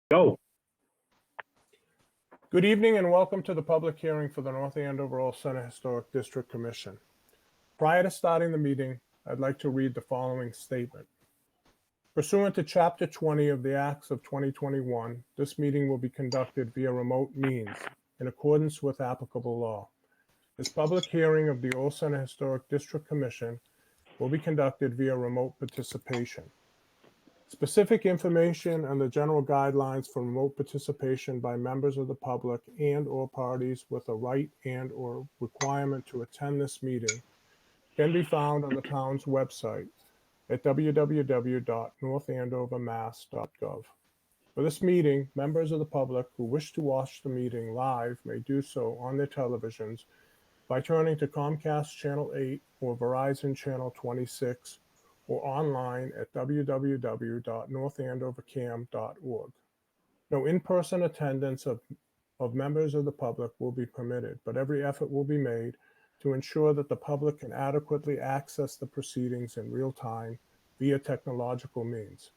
Go. Good evening and welcome to the public hearing for the North Andover All Center Historic District Commission. Prior to starting the meeting, I'd like to read the following statement. Pursuant to Chapter 20 of the Acts of 2021, this meeting will be conducted via remote means in accordance with applicable law. This public hearing of the All Center Historic District Commission will be conducted via remote participation. Specific information and the general guidelines for remote participation by members of the public and/or parties with a right and/or requirement to attend this meeting can be found on the town's website at www.northandovermass.gov. For this meeting, members of the public who wish to watch the meeting live may do so on their televisions by turning to Comcast Channel 8 or Verizon Channel 26 or online at www.northandovercam.org. No in-person attendance of members of the public will be permitted, but every effort will be made to ensure that the public can adequately access the proceedings in real time via technological means.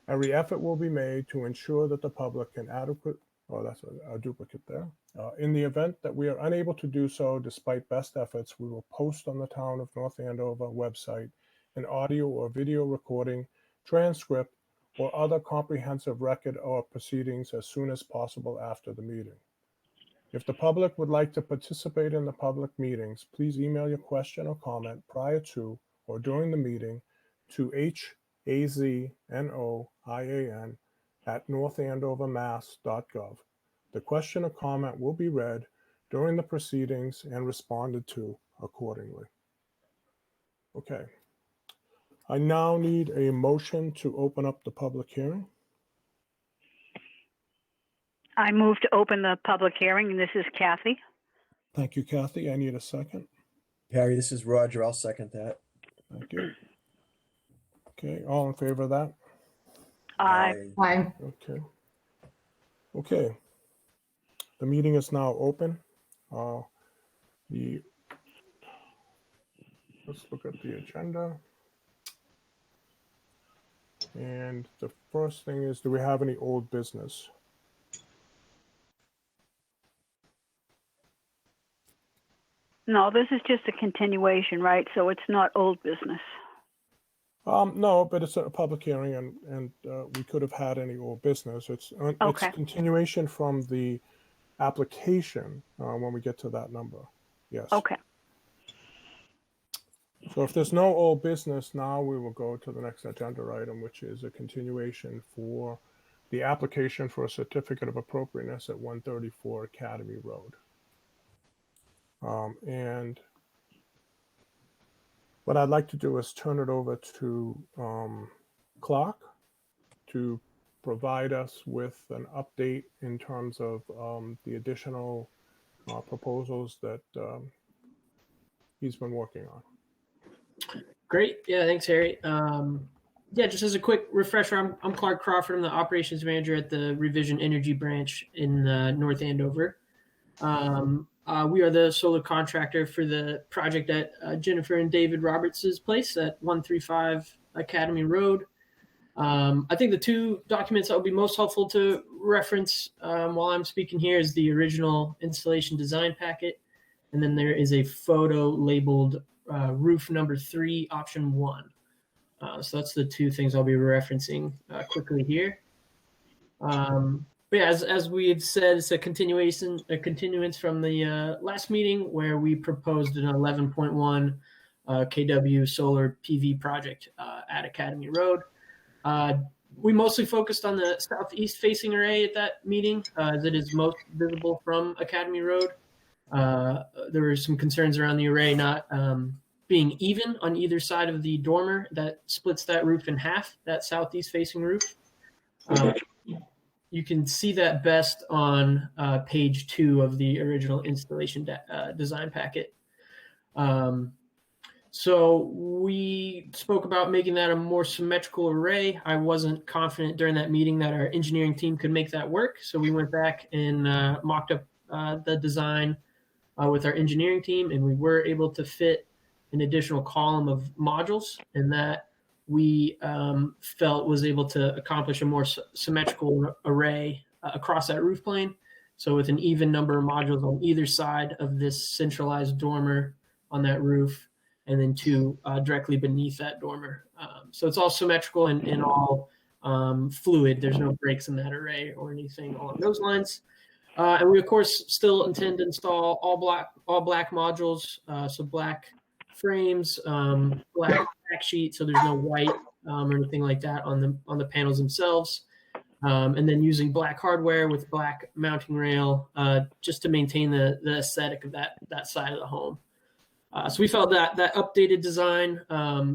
Every effort will be made to ensure that the public can that's a duplicate there. In the event that we are unable to do so, despite best efforts, we will post on the Town of North Andover website an audio or video recording, transcript, or other comprehensive record of proceedings as soon as possible after the meeting. If the public would like to participate in the public meetings, please email your question or comment prior to or during the meeting to haznoian@northandovermass.gov. The question or comment will be read during the proceedings and responded to accordingly. Okay. I now need a motion to open up the public hearing. I move to open the public hearing, and this is Kathy. Thank you, Kathy. I need a second. Harry, this is Roger. I'll second that. Thank you. Okay, all in favor of that? Aye. Aye. Okay. Okay. The meeting is now open. Let's look at the agenda. And the first thing is, do we have any old business? No, this is just a continuation, right? So it's not old business. No, but it's a public hearing, and we could have had any old business. It's continuation from the application when we get to that number. Yes. Okay. So if there's no old business, now we will go to the next agenda item, which is a continuation for the application for a certificate of appropriateness at 134 Academy Road. And what I'd like to do is turn it over to Clark to provide us with an update in terms of the additional proposals that he's been working on. Great. Yeah, thanks, Harry. Just as a quick refresher, I'm Clark Crawford. I'm the operations manager at the Revision Energy branch in North Andover. We are the solar contractor for the project at Jennifer and David Roberts' place at 135 Academy Road. I think the two documents that will be most helpful to reference while I'm speaking here is the original installation design packet, and then there is a photo labeled roof number 3, option 1. So that's the two things I'll be referencing quickly here. But yeah, as we've said, it's a continuance from the last meeting where we proposed an 11.1 kW solar PV project at Academy Road. We mostly focused on the southeast facing array at that meeting, as it is most visible from Academy Road. There were some concerns around the array not being even on either side of the dormer that splits that roof in half, that southeast facing roof. You can see that best on page 2 of the original installation design packet. So we spoke about making that a more symmetrical array. I wasn't confident during that meeting that our engineering team could make that work. So we went back and mocked up the design with our engineering team, and we were able to fit an additional column of modules, and that we felt was able to accomplish a more symmetrical array across that roof plane. So with an even number of modules on either side of this centralized dormer on that roof, and then two directly beneath that dormer. So it's all symmetrical and all fluid. There's no breaks in that array or anything along those lines. And we of course still intend to install all black modules. So black frames, black back sheet, so there's no white or anything like that on the panels themselves. And then using black hardware with black mounting rail, just to maintain the aesthetic of that side of the home. So we felt that updated design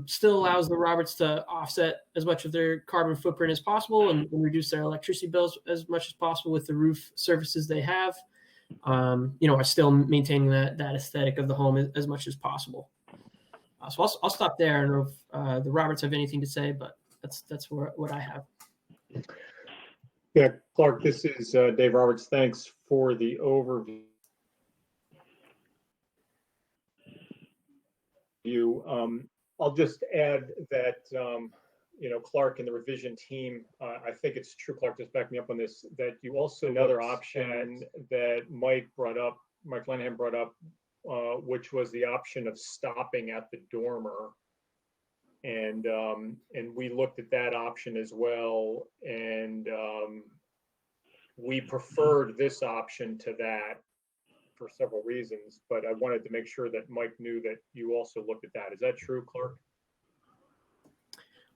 still allows the Roberts to offset as much of their carbon footprint as possible and reduce their electricity bills as much as possible with the roof surfaces they have. Are still maintaining that aesthetic of the home as much as possible. So I'll stop there. I don't know if the Roberts have anything to say, but that's what I have. Yeah, Clark, this is Dave Roberts. Thanks for the overview. I'll just add that, Clark and the revision team, I think it's true, Clark, just back me up on this, that you also, another option that Mike Lanahan brought up, which was the option of stopping at the dormer. And we looked at that option as well, and we preferred this option to that for several reasons, but I wanted to make sure that Mike knew that you also looked at that. Is that true, Clark?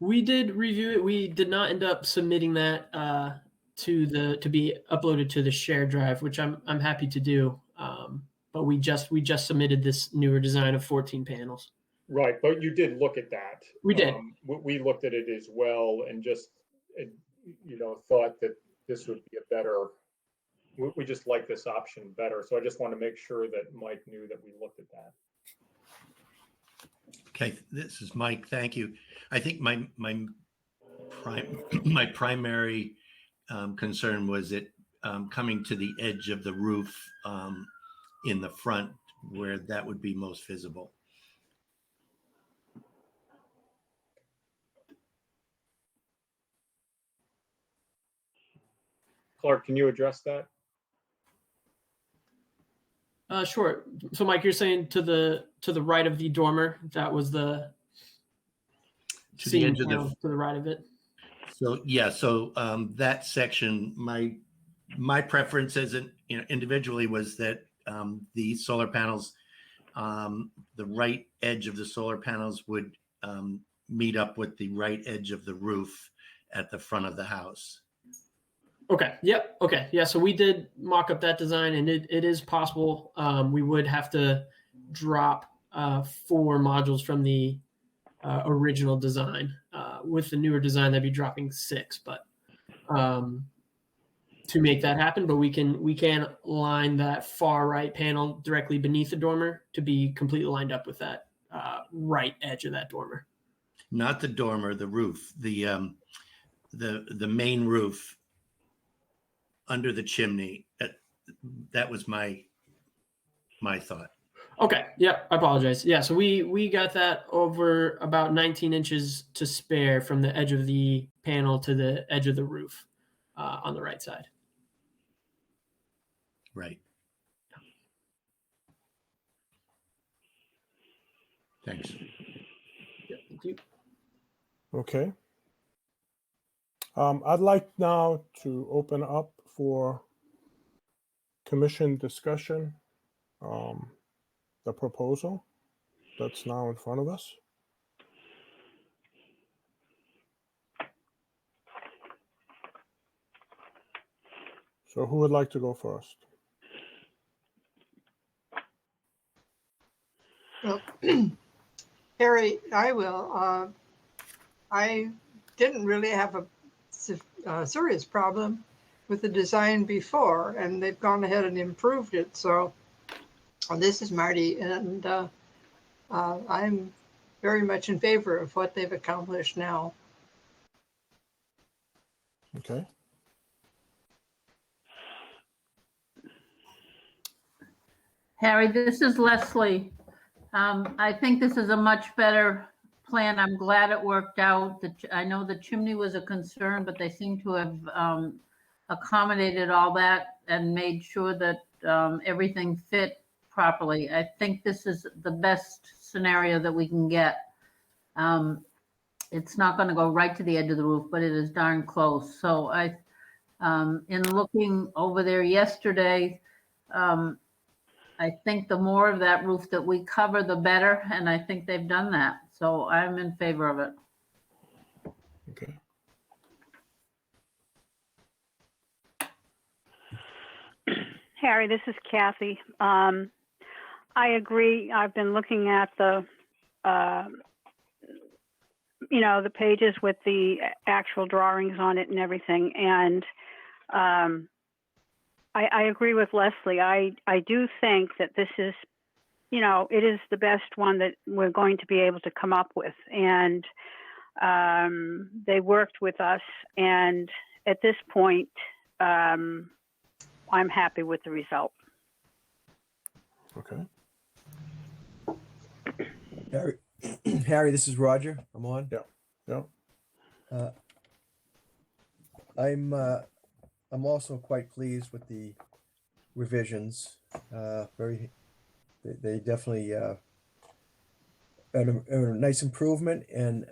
We did review it. We did not end up submitting that to be uploaded to the shared drive, which I'm happy to do. But we just submitted this newer design of 14 panels. Right, but you did look at that. We did. We looked at it as well, and just thought that this would be a better. We just like this option better. So I just want to make sure that Mike knew that we looked at that. Okay, this is Mike. Thank you. I think my primary concern was it coming to the edge of the roof in the front, where that would be most visible. Clark, can you address that? Sure. So, Mike, you're saying to the right of the dormer, that was the To the edge of to the right of it. So yeah, so that section, my preference as individually was that the solar panels, the right edge of the solar panels would meet up with the right edge of the roof at the front of the house. Okay. Yep. Okay. Yeah. So we did mock up that design, and it is possible. We would have to drop 4 modules from the original design. With the newer design, that'd be dropping 6. But to make that happen, but we can line that far right panel directly beneath the dormer to be completely lined up with that right edge of that dormer. Not the dormer, the roof, the main roof. Under the chimney, that was my thought. Okay. Yep. I apologize. Yeah. So we got that over about 19 inches to spare from the edge of the panel to the edge of the roof on the right side. Right. Thanks. Yep, thank you. Okay. I'd like now to open up for commission discussion, the proposal that's now in front of us. So who would like to go first? Well, Harry, I will. I didn't really have a serious problem with the design before, and they've gone ahead and improved it. So this is Marty, and I'm very much in favor of what they've accomplished now. Okay. Harry, this is Leslie. I think this is a much better plan, I'm glad it worked out. I know the chimney was a concern, but they seem to have accommodated all that and made sure that everything fit properly. I think this is the best scenario that we can get. It's not going to go right to the edge of the roof, but it is darn close. So in looking over there yesterday, I think the more of that roof that we cover, the better. And I think they've done that. So I'm in favor of it. Okay. Harry, this is Kathy. I agree. I've been looking at the, the pages with the actual drawings on it and everything. And I agree with Leslie. I do think that this is, it is the best one that we're going to be able to come up with. And they worked with us. And at this point, I'm happy with the result. Okay. Harry, this is Roger. I'm on. Yeah. I'm also quite pleased with the revisions. They definitely are a nice improvement, and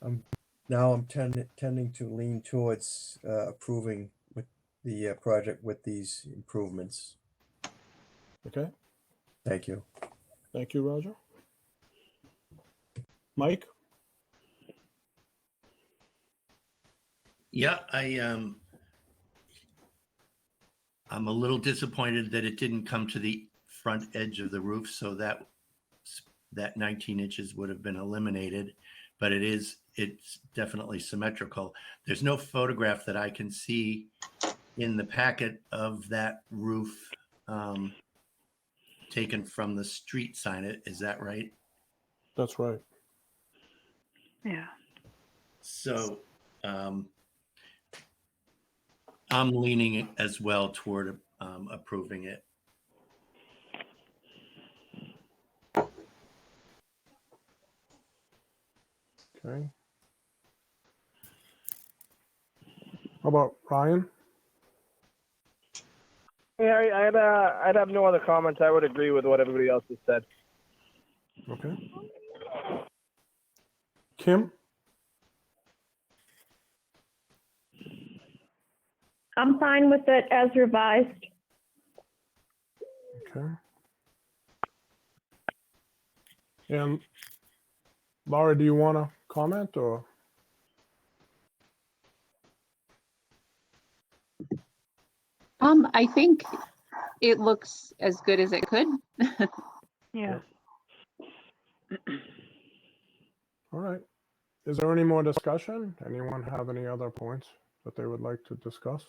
I'm tending to lean towards approving with the project with these improvements. Okay. Thank you. Thank you, Roger. Mike? Yeah, I'm a little disappointed that it didn't come to the front edge of the roof, so that 19 inches would have been eliminated, but it's definitely symmetrical. There's no photograph that I can see in the packet of that roof taken from the street sign. Is that right? That's right. Yeah. So I'm leaning as well toward approving it. Okay. How about Ryan? Harry, I'd have no other comments. I would agree with what everybody else has said. Okay. Kim? I'm fine with it as revised. Okay. And Laura, do you want to comment or? I think it looks as good as it could. Yeah. All right. Is there any more discussion? Anyone have any other points that they would like to discuss?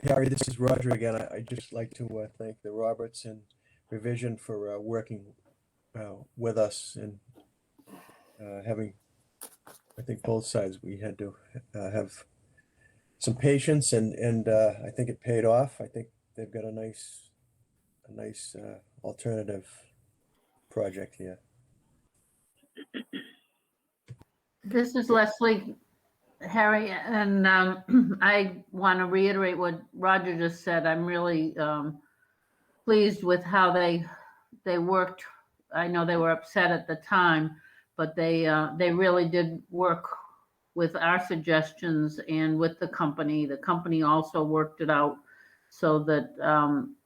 Harry, this is Roger again. I'd just like to thank the Roberts and Revision for working with us and having, I think both sides, we had to have some patience, and I think it paid off. I think they've got a nice alternative project here. This is Leslie, Harry, and I want to reiterate what Roger just said. I'm really pleased with how they worked. I know they were upset at the time, but they really did work with our suggestions and with the company. The company also worked it out, so that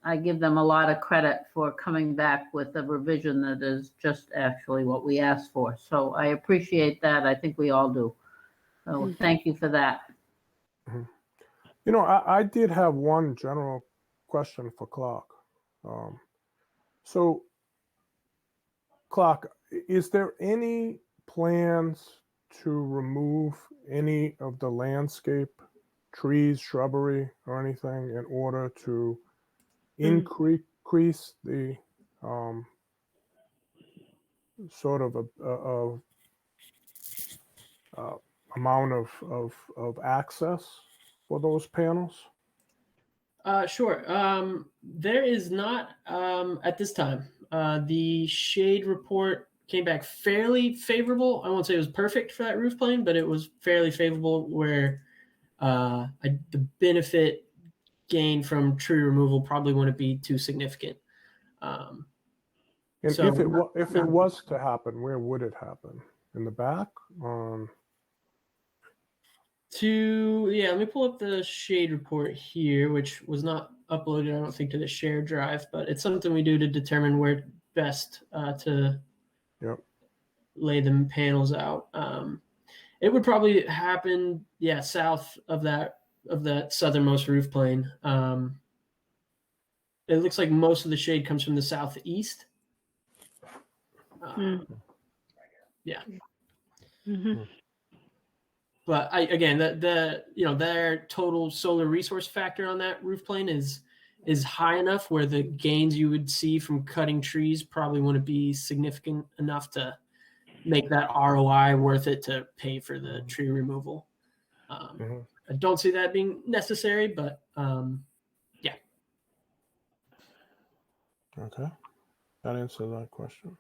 I give them a lot of credit for coming back with a revision that is just actually what we asked for. So I appreciate that. I think we all do. So thank you for that. You know, I did have one general question for Clark. So, Clark, is there any plans to remove any of the landscape, trees, shrubbery, or anything in order to increase the sort of amount of access for those panels? Sure. There is not at this time. The shade report came back fairly favorable. I won't say it was perfect for that roof plane, but it was fairly favorable where the benefit gain from tree removal probably wouldn't be too significant. And So- if it was to happen, where would it happen? In the back? Let me pull up the shade report here, which was not uploaded, I don't think, to the shared drive, but it's something we do to determine where best to Yep. lay the panels out. It would probably happen, south of that southernmost roof plane. It looks like most of the shade comes from the southeast. Yeah. Mm-hmm. But again, their total solar resource factor on that roof plane is high enough where the gains you would see from cutting trees probably wouldn't be significant enough to make that ROI worth it to pay for the tree removal. I don't see that being necessary, but yeah. Okay. That answers that question.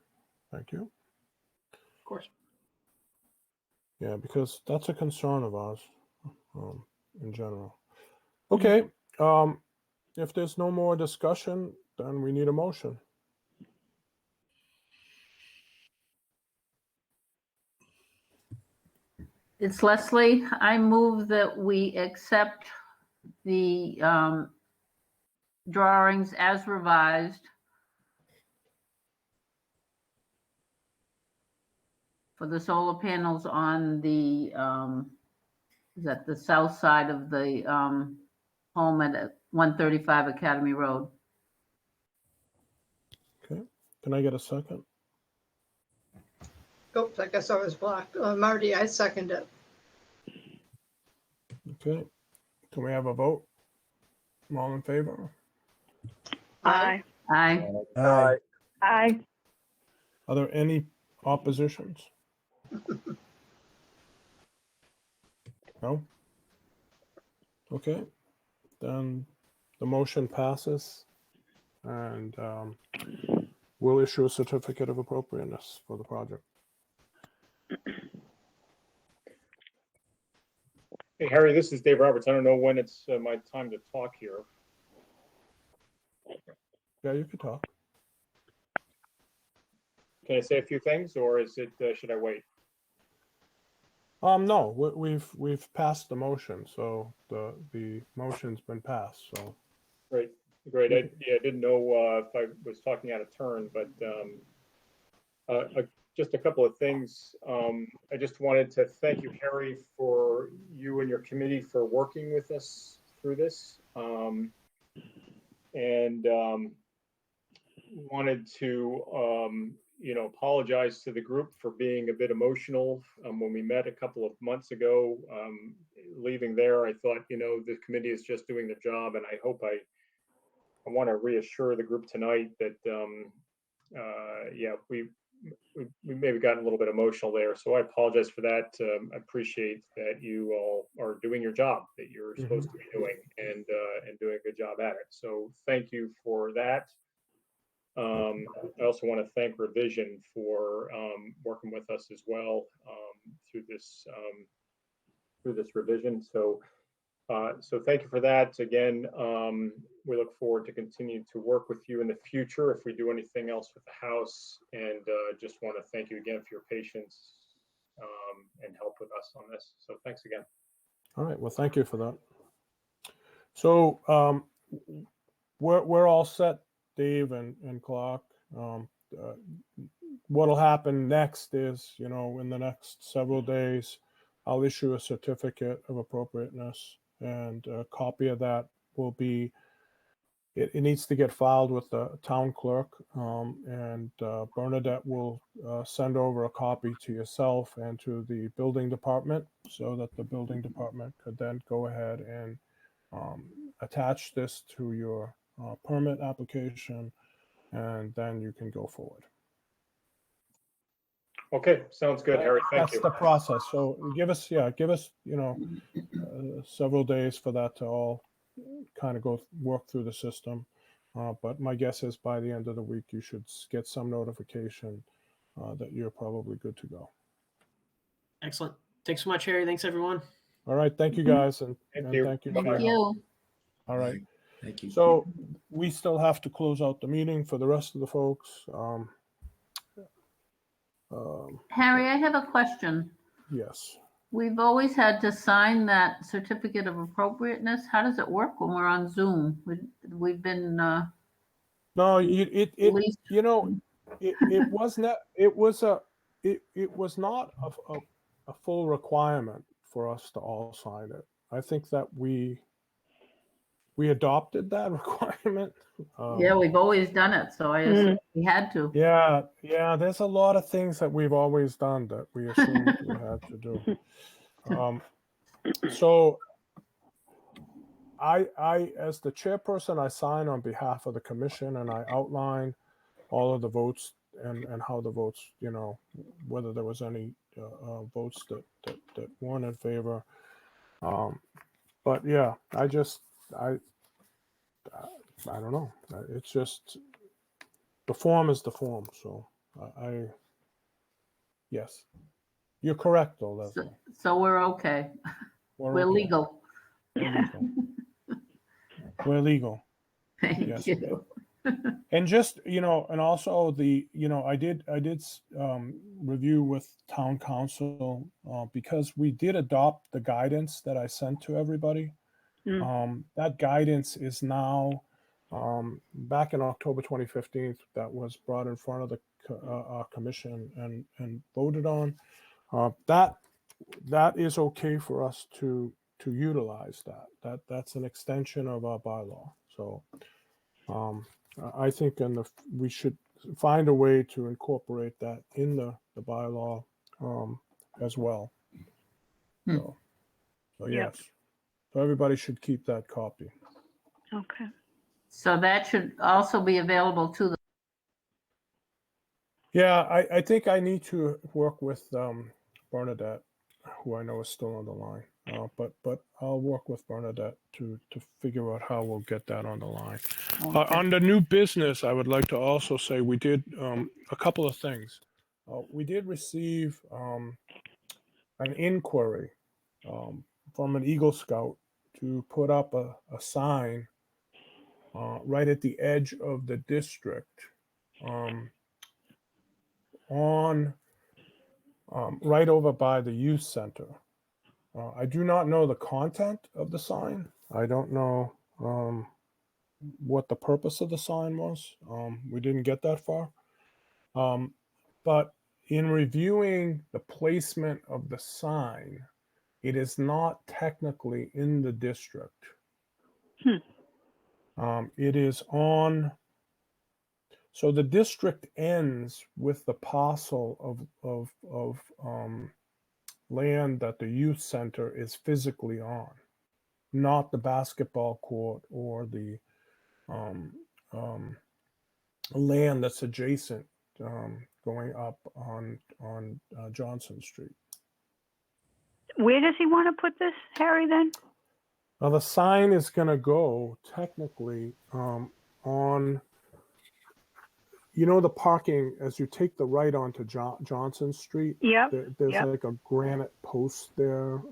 Thank you. Of course. Yeah, because that's a concern of ours in general. Okay. If there's no more discussion, then we need a motion. It's Leslie. I move that we accept the drawings as revised for the solar panels on the, is that the south side of the home at 135 Academy Road. Okay. Can I get a second? Oops, I guess I was blocked. Marty, I second it. Okay. Can we have a vote? All in favor? Aye. Aye. Aye. Aye. Are there any oppositions? No? Okay. Then the motion passes and we'll issue a certificate of appropriateness for the project. Hey, Harry, this is Dave Roberts. I don't know when it's my time to talk here. Yeah, you can talk. Can I say a few things, or is it? Should I wait? No, we've passed the motion, so the motion's been passed. So Great. I didn't know if I was talking out of turn, but just a couple of things. I just wanted to thank you, Harry, for you and your committee for working with us through this, and wanted to apologize to the group for being a bit emotional when we met a couple of months ago. Leaving there, I thought, the committee is just doing their job, and I hope I want to reassure the group tonight that we maybe got a little bit emotional there, so I apologize for that. I appreciate that you all are doing your job that you're supposed to be doing, and doing a good job at it. So thank you for that. I also want to thank Revision for working with us as well through this revision. So thank you for that. Again, we look forward to continue to work with you in the future if we do anything else with the house. And just want to thank you again for your patience and help with us on this. So thanks again. all right. Well, thank you for that. So we're all set, Dave and Clark. What'll happen next is, in the next several days, I'll issue a certificate of appropriateness, and a copy of that will be, it needs to get filed with the town clerk, and Bernadette will send over a copy to yourself and to the building department, so that the building department could then go ahead and attach this to your permit application, and then you can go forward. Okay, sounds good, Harry. Thank That's you. the process. So give us several days for that to all kind of work through the system. But my guess is by the end of the week, you should get some notification that you're probably good to go. Excellent. Thanks so much, Harry. Thanks, everyone. All right. Thank you, guys. And Thank and you. thank you. Thank for your help. you. All right. Thank you. So we still have to close out the meeting for the rest of the folks. Harry, I have a question. Yes. We've always had to sign that certificate of appropriateness. How does it work when we're on Zoom? We've been No, least. you know, it was not. It was not a full requirement for us to all sign it. I think that we adopted that requirement. Yeah, we've always done it, so I assume we had to. Yeah. There's a lot of things that we've always done that we assumed we had to do. So I, as the chairperson, I sign on behalf of the commission, and I outline all of the votes and how the votes, you know, whether there was any votes that weren't in favor. But yeah, I don't know. It's just the form is the form. So yes, you're correct though, Leslie. So we're okay. We're okay. legal. We're legal. Thank Yes. you. And just, you know, and also I did review with town council because we did adopt the guidance that I sent to everybody. That guidance is now back in October 2015 that was brought in front of the commission and voted on. That is okay for us to utilize that's an extension of our bylaw. So I think we should find a way to incorporate that in the bylaw as well. So yes. So everybody should keep that copy. Okay. So that should also be available to the. Yeah, I think I need to work with Bernadette, who I know is still on the line. But I'll work with Bernadette to figure out how we'll get that on the line. Okay. On the new business, I would like to also say we did a couple of things. We did receive an inquiry from an Eagle Scout to put up a sign right at the edge of the district right over by the youth center. I do not know the content of the sign. I don't know what the purpose of the sign was. We didn't get that far. But in reviewing the placement of the sign, it is not technically in the district. It is on. So the district ends with the parcel of land that the youth center is physically on, not the basketball court or the land that's adjacent going up on Johnson Street. Where does he want to put this, Harry, then? Now the sign is going to go technically on, you know, the parking as you take the right onto Johnson Street. Yeah. There's like a granite post there,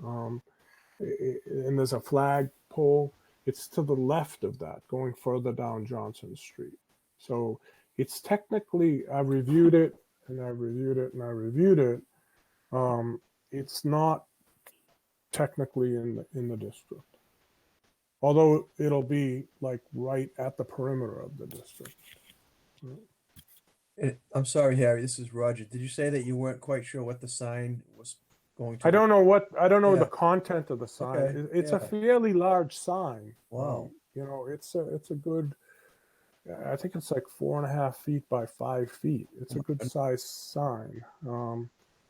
and there's a flag pole. It's to the left of that, going further down Johnson Street. So it's technically, I reviewed it, and I reviewed it, and I reviewed it. It's not technically in the district, although it'll be like right at the perimeter of the district. I'm sorry, Harry, this is Roger. Did you say that you weren't quite sure what the sign was going to I don't know Yeah. the content of the sign. Okay, It's a yeah. fairly large sign. Wow. You know, it's a good, I think it's like 4.5 feet by 5 feet. It's a good size sign.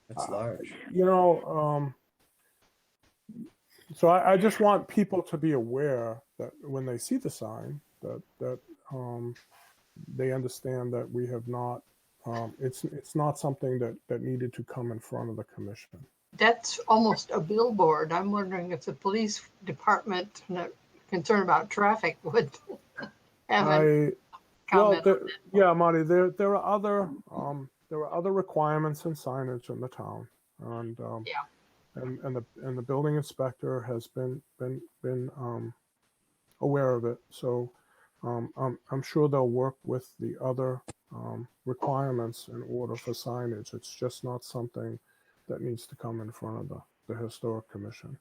That's large. You know, so I just want people to be aware that when they see the sign, that they understand that we have not. It's not something that needed to come in front of the commission. That's almost a billboard. I'm wondering if the police department concerned about traffic would haven't Well, commented. yeah, Marty, there are other requirements and signage in the town, and Yeah. and the building inspector has been aware of it. So I'm sure they'll work with the other requirements in order for signage. It's just not something that needs to come in front of the historic commission.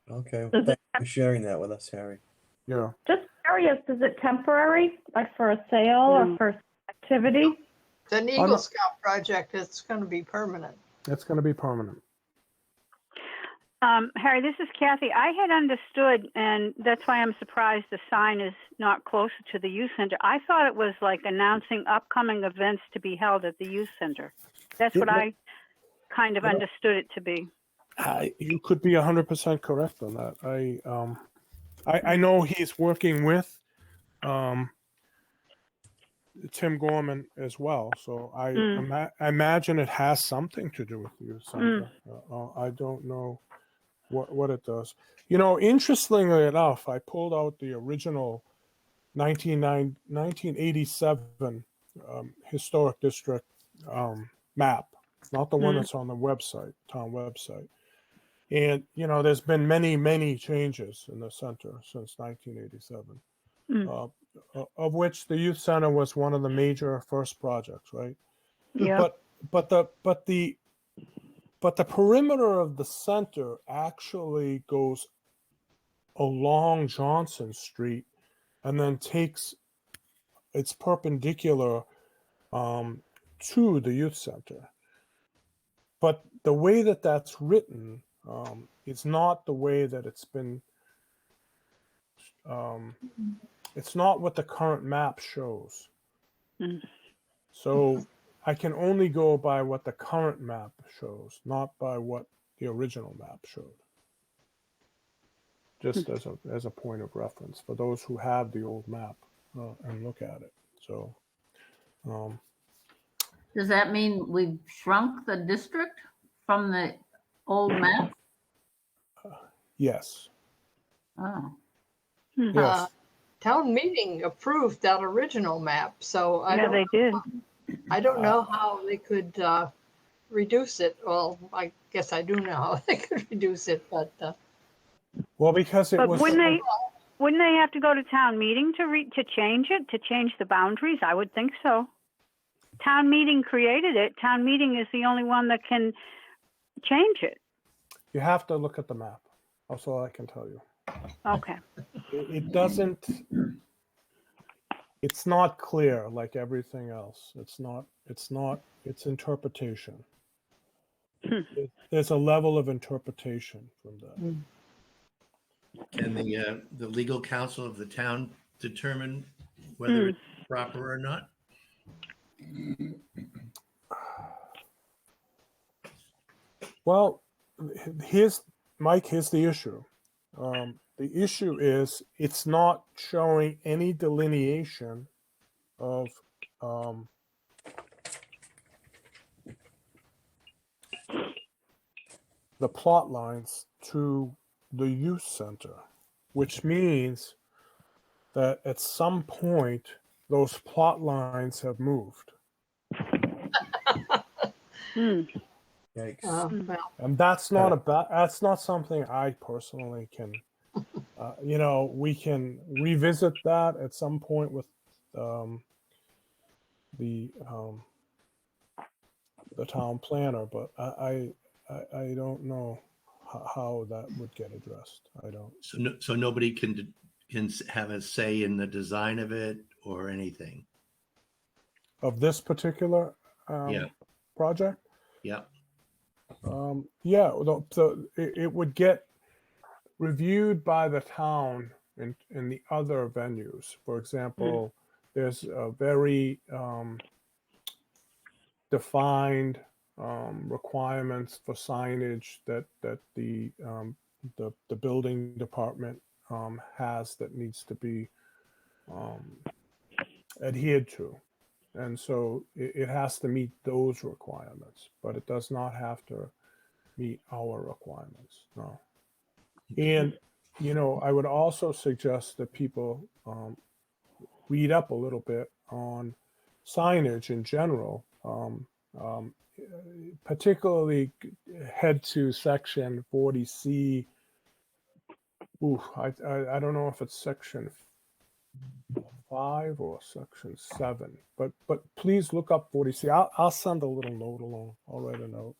Okay, Does thank it- you for sharing that with us, Harry. Yeah. Just curious, is it temporary, like for a sale or for activity? It's an no. Eagle Scout project. It's going to be permanent. It's going to be permanent. Harry, this is Kathy. I had understood, and that's why I'm surprised the sign is not closer to the youth center. I thought it was like announcing upcoming events to be held at the youth center. That's what I kind of understood it to be. You could be 100% correct on that. I know he's working with Tim Gorman as well, so I imagine it has something to do with the youth center. I don't know what it does. You know, interestingly enough, I pulled out the original 1987 historic district map, not the one that's on the website, town website. And, you know, there's been many changes in the center since 1987, of which the youth center was one of the major first projects, right? Yeah. But the perimeter of the center actually goes along Johnson Street and then it's perpendicular to the youth center. But the way that that's written is not the way that it's been. It's not what the current map shows. So I can only go by what the current map shows, not by what the original map showed. Just as a point of reference for those who have the old map and look at it. So. Does that mean we've shrunk the district from the old map? Yes. Oh. Yes. Town meeting approved that original map, so They did. I don't know how they could reduce it. Well, I guess I do know how they could reduce it, but Well, because it was. Wouldn't they have to go to town meeting to change it, to change the boundaries? I would think so. Town meeting created it. Town meeting is the only one that can change it. You have to look at the map. That's all I can tell you. Okay. It doesn't. It's not clear like everything else. It's not. It's interpretation. There's a level of interpretation from that. Can the legal counsel of the town determine whether it's proper or not? Well, here's the issue. The issue is it's not showing any delineation of the plot lines to the youth center, which means that at some point those plot lines have moved. Yikes. well, And that's not something I personally can, we can revisit that at some point with the town planner, but I don't know how that would get addressed. I don't. So nobody can have a say in the design of it or anything. Of this particular project? Yeah. It would get reviewed by the town in the other venues. For example, there's a very defined requirements for signage that the building department has that needs to be adhered to. And so it has to meet those requirements, but it does not have to meet our requirements. No. And I would also suggest that people read up a little bit on signage in general, particularly head to section 40C. Ooh, I don't know if it's section 5 or section 7, but please look up 40C. I'll send a little note along. I'll write a note.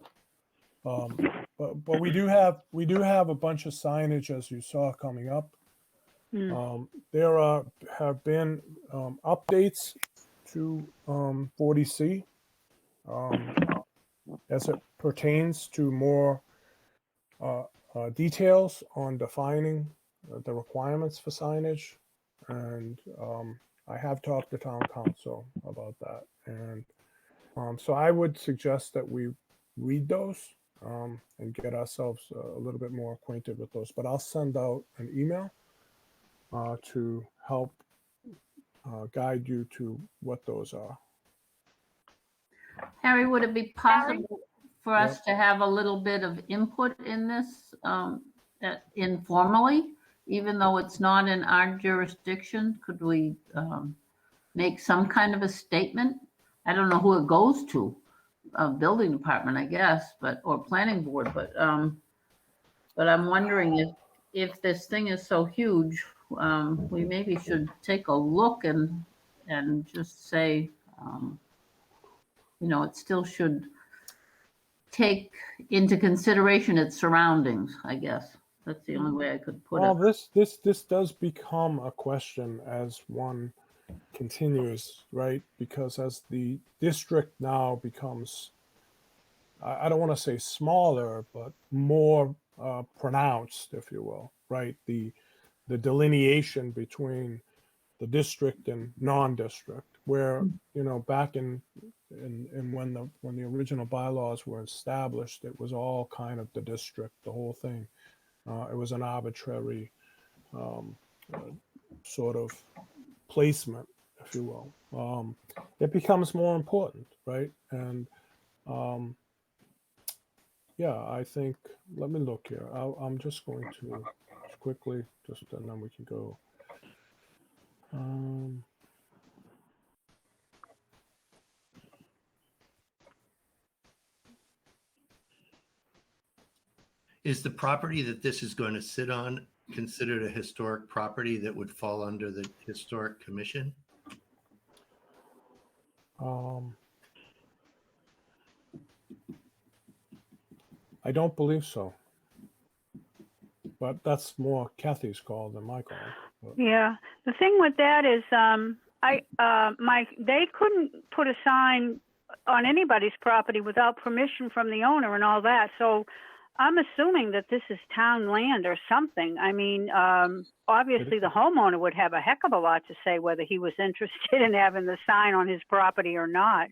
But we do have a bunch of signage, as you saw, coming up. There have been updates to 40C as it pertains to more details on defining the requirements for signage, and I have talked to town council about that, and so I would suggest that we read those and get ourselves a little bit more acquainted with those. But I'll send out an email to help guide you to what those are. Harry, would it be possible for us to have a little bit of input in this informally, even though it's not in our jurisdiction? Could we make some kind of a statement? I don't know who it goes to, building department, I guess, or planning board, but I'm wondering if this thing is so huge, we maybe should take a look and just say, it still should take into consideration its surroundings, I guess. That's the only way I could put it. Well, this does become a question as one continues, right? Because as the district now becomes, I don't want to say smaller, but more pronounced, if you will, right? The delineation between the district and non-district, where back in when the original bylaws were established, it was all kind of the district, the whole thing. It was an arbitrary sort of placement, if you will. It becomes more important, right? And I think, let me look here. I'm just going to quickly, and then we can go. Is the property that this is going to sit on considered a historic property that would fall under the Historic Commission? I don't believe so. But that's more Kathy's call than my call. But. Yeah, the thing with that is, Mike, they couldn't put a sign on anybody's property without permission from the owner and all that. So I'm assuming that this is town land or something. I mean, obviously the homeowner would have a heck of a lot to say whether he was interested in having the sign on his property or not.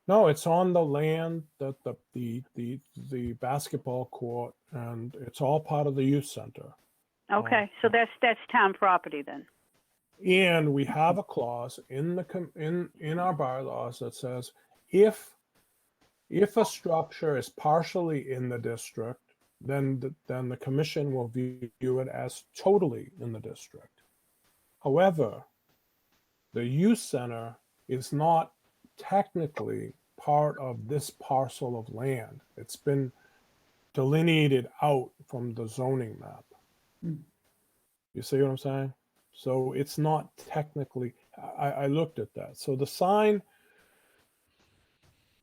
No, it's on the land that the basketball court, and it's all part of the youth center. Okay, so that's town property then. And we have a clause in our bylaws that says if a structure is partially in the district, then the commission will view it as totally in the district. However, the youth center is not technically part of this parcel of land. It's been delineated out from the zoning map. You see what I'm saying? So it's not technically, I looked at that. So the sign,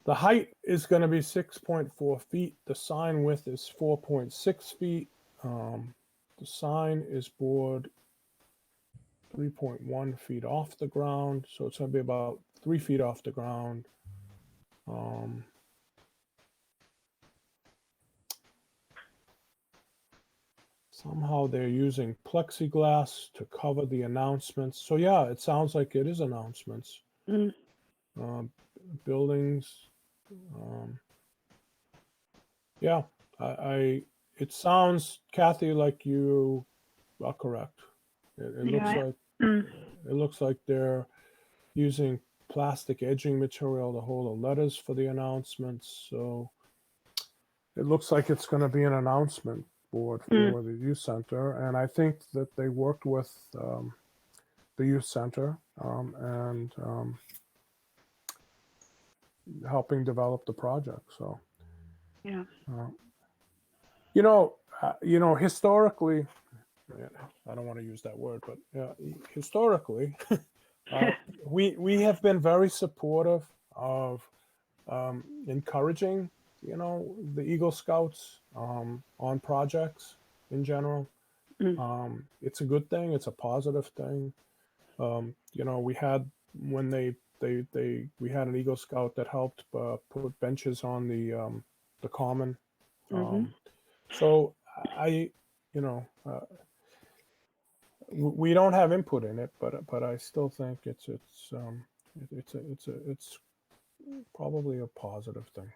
the height is going to be 6.4 feet. The sign width is 4.6 feet. The sign is bored 3.1 feet off the ground. So it's going to be about 3 feet off the ground. Somehow they're using plexiglass to cover the announcements. So yeah, it sounds like it is announcements. Buildings. Yeah, it sounds, Kathy, like you are correct. It looks like they're using plastic edging material to hold the letters for the announcements. So it looks like it's going to be an announcement board for the youth center, and I think that they worked with the youth center and helping develop the project. So, Yeah. Historically, I don't want to use that word, but historically, we have been very supportive of encouraging, the Eagle Scouts on projects in general. It's a good thing. It's a positive thing. We had when we had an Eagle Scout that helped put benches on the common. So we don't have input in it, but I still think it's probably a positive thing.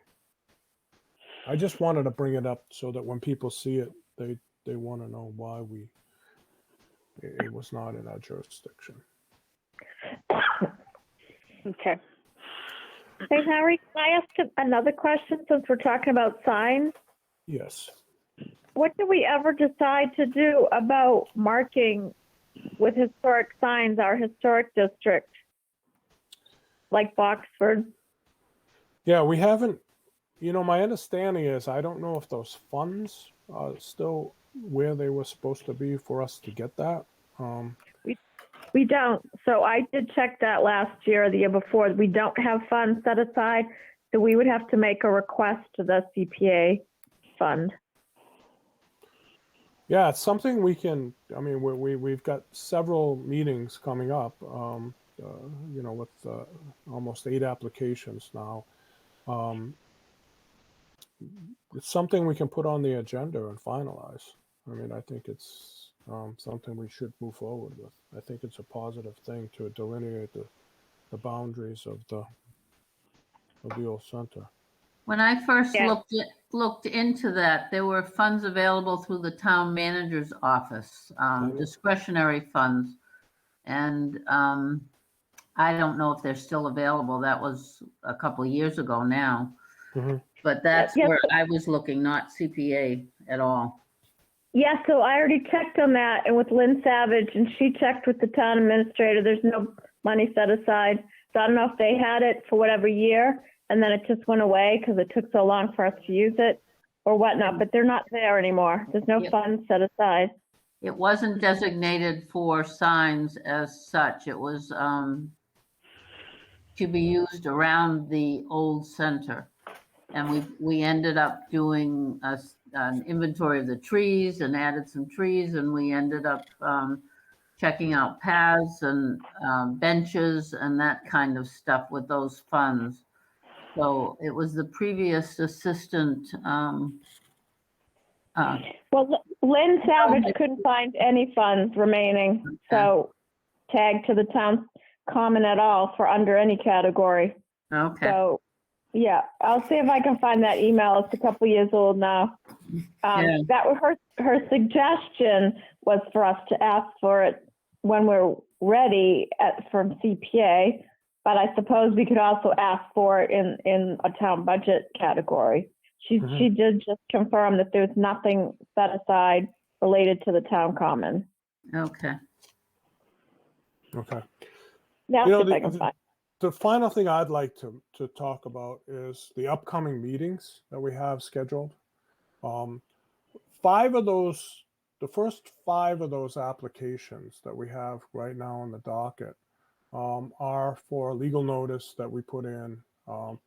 I just wanted to bring it up so that when people see it, they want to know why it was not in our jurisdiction. Okay. Hey, Harry, can I ask another question since we're talking about signs? Yes. What do we ever decide to do about marking with historic signs our historic district, like Boxford? Yeah, we haven't, my understanding is, I don't know if those funds are still where they were supposed to be for us to get that. We don't. So I did check that last year, or the year before. We don't have funds set aside, so we would have to make a request to the CPA fund. Yeah, it's something we can. I mean, we've got several meetings coming up. With almost 8 applications now. It's something we can put on the agenda and finalize. I mean, I think it's something we should move forward with. I think it's a positive thing to delineate the boundaries of the old center. When I first looked into that, there were funds available through the town manager's office, discretionary funds. And I don't know if they're still available. That was a couple of years ago now. But that's where I was looking, not CPA at all. Yeah, so I already checked on that, and with Lynn Savage, and she checked with the town administrator. There's no money set aside. So I don't know if they had it for whatever year, and then it just went away because it took so long for us to use it or whatnot, but they're not there anymore. There's no funds set aside. It wasn't designated for signs as such. It was to be used around the old center. And we ended up doing an inventory of the trees and added some trees, and we ended up checking out paths and benches and that kind of stuff with those funds. So it was the previous assistant. Well, Lynn Savage couldn't find any funds remaining, so tagged to the town common at all for under any category. Okay. So, yeah, I'll see if I can find that email. It's a couple years old now. That was her suggestion was for us to ask for it when we're ready from CPA, but I suppose we could also ask for it in a town budget category. She did just confirm that there's nothing set aside related to the town common. Okay. Okay. Now, see if I can find. The final thing I'd like to talk about is the upcoming meetings that we have scheduled. 5 of those, the first 5 of those applications that we have right now on the docket are for a legal notice that we put in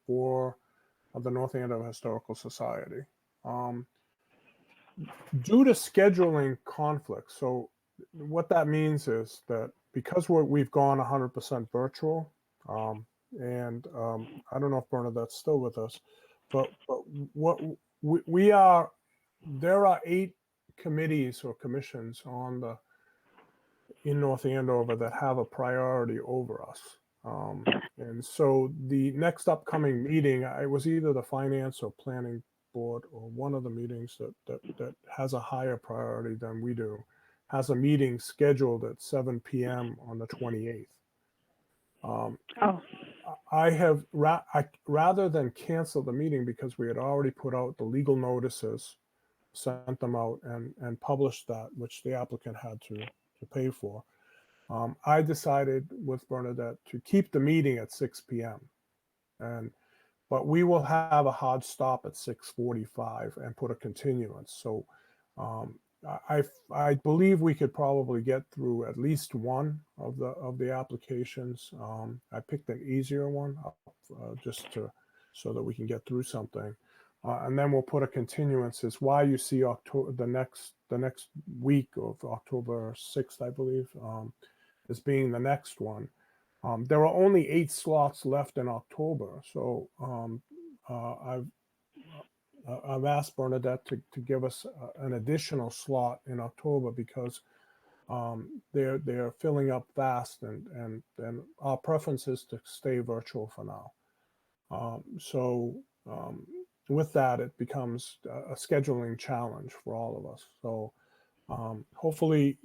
for the North Andover Historical Society. Due to scheduling conflicts, so what that means is that because we've gone 100% virtual, and I don't know if Bernadette's still with us, but what we are, there are 8 committees or commissions in North Andover that have a priority over us. And so the next upcoming meeting, it was either the finance or planning board or one of the meetings that has a higher priority than we do, has a meeting scheduled at 7 p.m. on the 28th. I have rather than cancel the meeting because we had already put out the legal notices sent them out and published that, which the applicant had to pay for. I decided with Bernadette to keep the meeting at 6 p.m. But we will have a hard stop at 6:45 and put a continuance. So I believe we could probably get through at least one of the applications. I picked an easier one just so that we can get through something, and then we'll put a continuance. Is why you see October the next week of October 6th, I believe, as being the next one. There are only 8 slots left in October, so I've asked Bernadette to give us an additional slot in October because they're filling up fast, and our preference is to stay virtual for now. With that, it becomes a scheduling challenge for all of us. So hopefully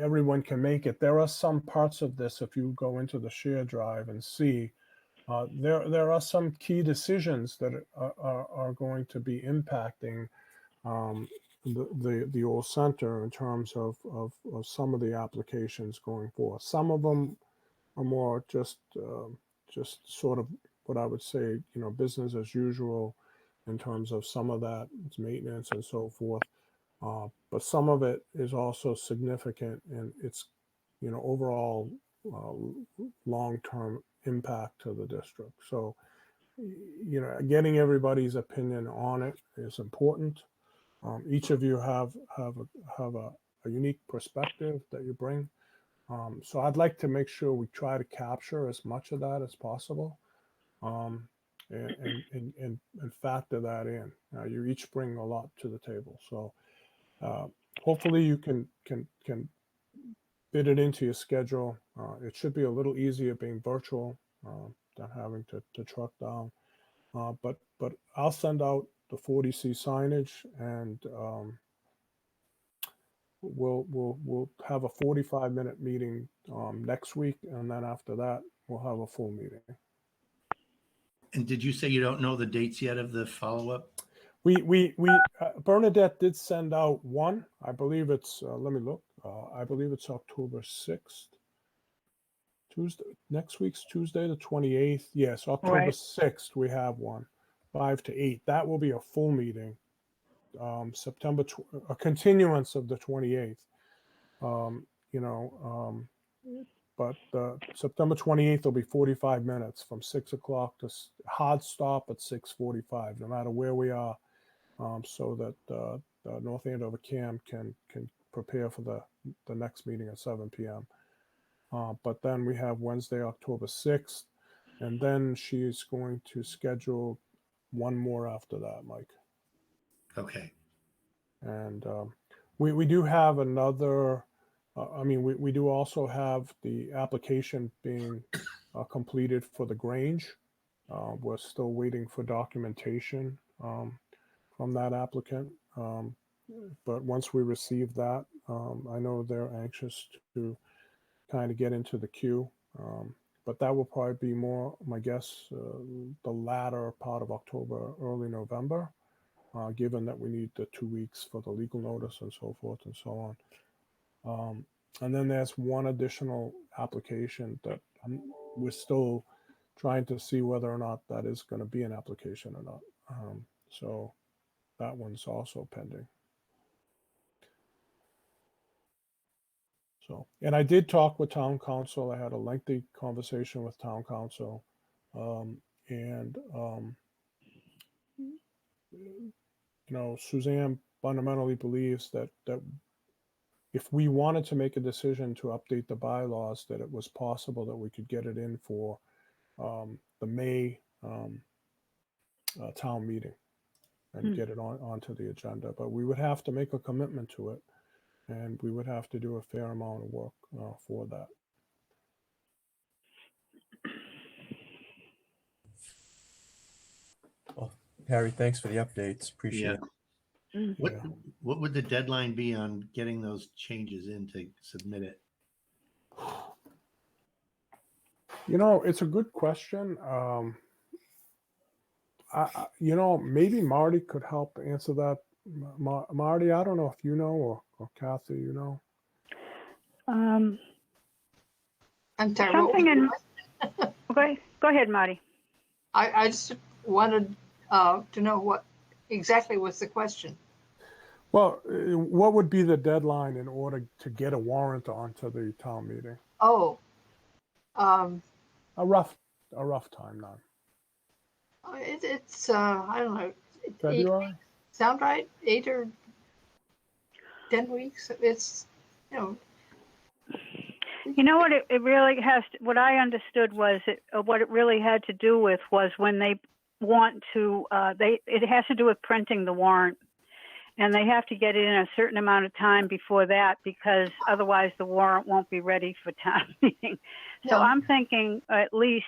everyone can make it. There are some parts of this, if you go into the share drive and see, there are some key decisions that are going to be impacting the old center in terms of some of the applications going forward. Some of them are more just sort of what I would say, business as usual in terms of some of that, it's maintenance and so forth. But some of it is also significant in its, overall long-term impact to the district. So, getting everybody's opinion on it is important. Each of you have a unique perspective that you bring. So I'd like to make sure we try to capture as much of that as possible, and factor that in. You each bring a lot to the table. So hopefully you can fit it into your schedule. It should be a little easier being virtual than having to truck down. But I'll send out the 40C signage, and we'll have a 45-minute meeting next week, and then after that we'll have a full meeting. And did you say you don't know the dates yet of the follow-up? We Bernadette did send out one. I believe it's let me look. I believe it's October 6th. Tuesday, next week's Tuesday, the 28th. Yes, October 6th, we have one, 5 to 8. That will be a full meeting. A continuance of the 28th. But September 28th will be 45 minutes from 6 o'clock to hard stop at 6:45, no matter where we are, so that the North Andover CAM can prepare for the next meeting at 7 p.m. But then we have Wednesday, October 6th, and then she's going to schedule one more after that, Mike. Okay. And we do have another, we do also have the application being completed for the Grange. We're still waiting for documentation from that applicant. But once we receive that, I know they're anxious to kind of get into the queue. But that will probably be more, my guess, the latter part of October, early November, given that we need the 2 weeks for the legal notice and so forth and so on. And then there's one additional application that we're still trying to see whether or not that is going to be an application or not. So that one's also pending. So, and I did talk with town council. I had a lengthy conversation with town council, Suzanne fundamentally believes that if we wanted to make a decision to update the bylaws, that it was possible that we could get it in for the May town meeting and get it onto the agenda. But we would have to make a commitment to it, and we would have to do a fair amount of work for that. Well, Harry, thanks for the updates. Appreciate it. What would the deadline be on getting those changes in to submit it? It's a good question. Maybe Marty could help answer that Marty, I don't know if you know or Kathy, you know. Um, I'm sorry. what was something in, the- okay, go ahead, Marty. I just wanted to know what exactly was the question. Well, what would be the deadline in order to get a warrant onto the town meeting? Oh, A rough timeline. it's I don't know. 8 February? weeks. Sound right? 8 or 10 weeks. It's, you know. You know what it really has to, what I understood was what it really had to do with was when they want to, it has to do with printing the warrant. And they have to get it in a certain amount of time before that, because otherwise the warrant won't be ready for town meeting. So Yeah. I'm thinking at least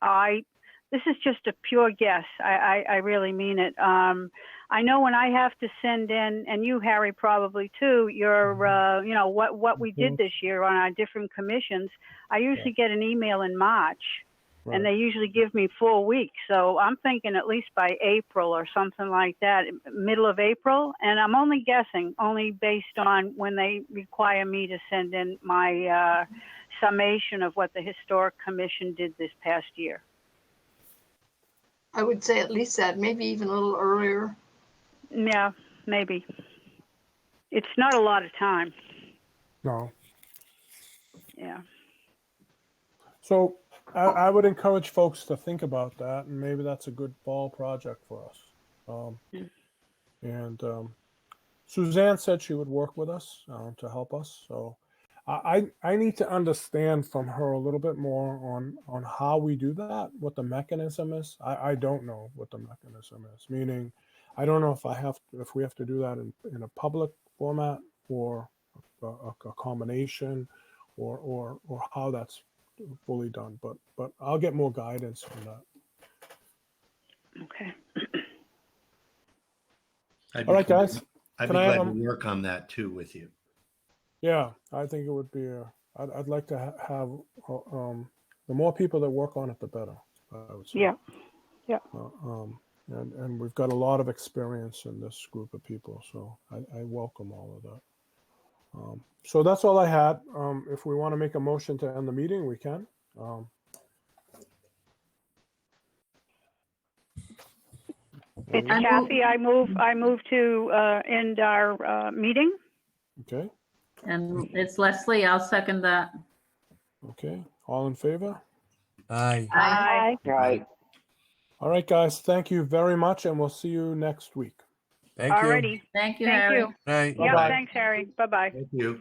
this is just a pure guess. I really mean it. I know when I have to send in, and you, Harry, probably too, your, you know, what we did this year on our different commissions, I usually get an email in March. Right. And they usually give me 4 weeks. So I'm thinking at least by April or something like that, middle of April. And I'm only guessing, only based on when they require me to send in my summation of what the Historic Commission did this past year. I would say at least that, maybe even a little earlier. Yeah, maybe. It's not a lot of time. No. Yeah. So I would encourage folks to think about that, and maybe that's a good fall project for us. And Suzanne said she would work with us to help us. So I need to understand from her a little bit more on how we do that, what the mechanism is. I don't know what the mechanism is. Meaning, I don't know if we have to do that in a public format or a combination, or how that's fully done. But I'll get more guidance on that. Okay. All right, guys. I'd be Can I glad have to work on that too with you. Yeah, I think it would be. I'd like to have the more people that work on it, the better. I would say. Yeah. Yeah. And we've got a lot of experience in this group of people, so I welcome all of that. So that's all I had. If we want to make a motion to end the meeting, we can. It's Kathy. I move to end our meeting. Okay. And it's Leslie. I'll second that. Okay. All in favor? Aye. Aye. Right. All right, guys. Thank you very much, and we'll see you next week. Thank you. Alrighty. Thank you, Thank Harry. you. Aye. Yeah, Bye-bye. thanks, Harry. Bye-bye. Thank you.